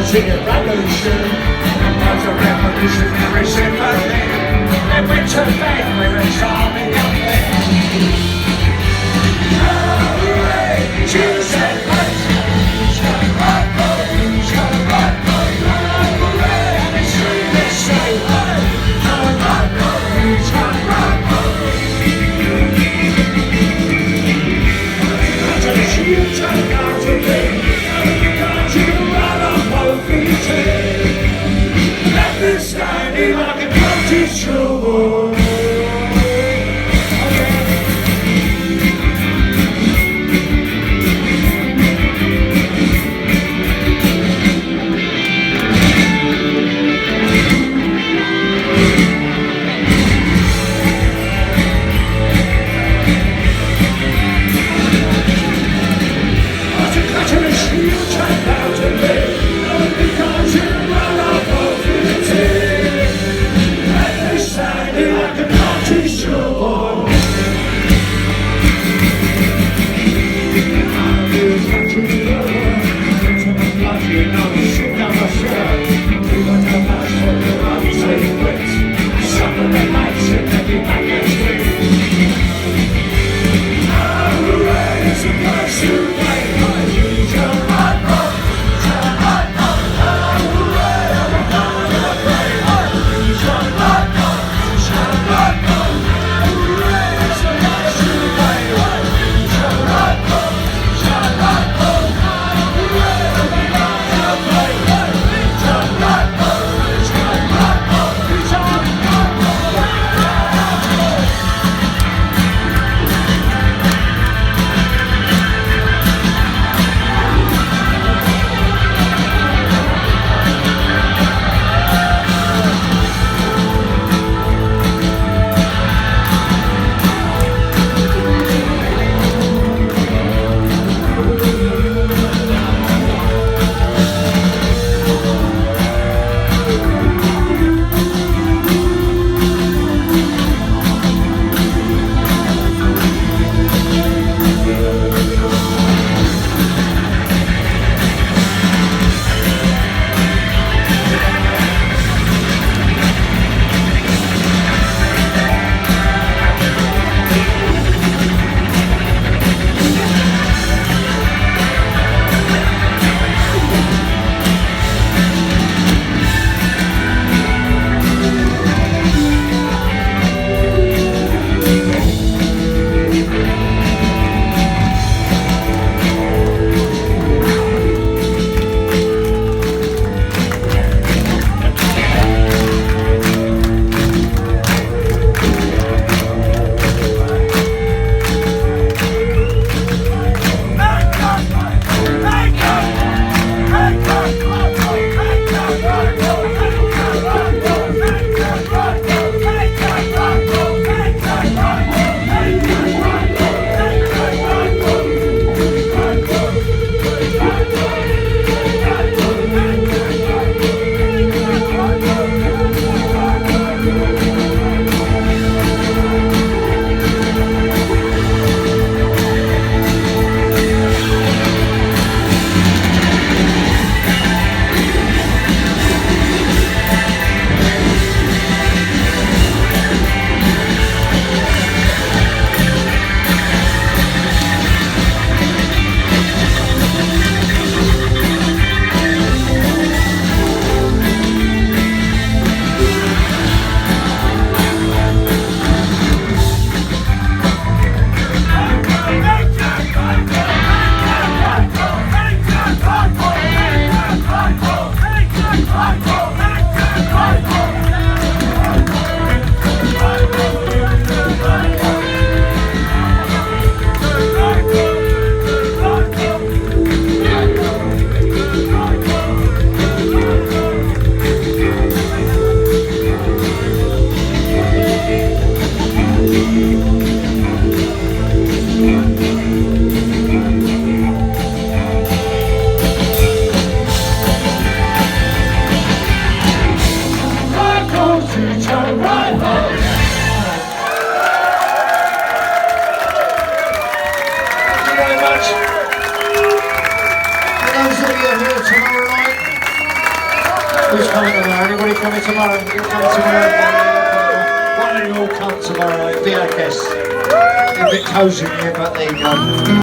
Revolution, was a revolutionary sympathy. They went to bed with a charming young man. Hooray! She said, let's go. Who's got a right foot? Hooray! And it's really so hard. Who's got a right foot? Until she turned out to be. Standing like a country show. Pursuit, tomorrow night? Who's coming tomorrow? Anybody coming tomorrow? You coming tomorrow? Why don't you all come tomorrow? It'll be our guests. It's a bit cosy in here, but there you go.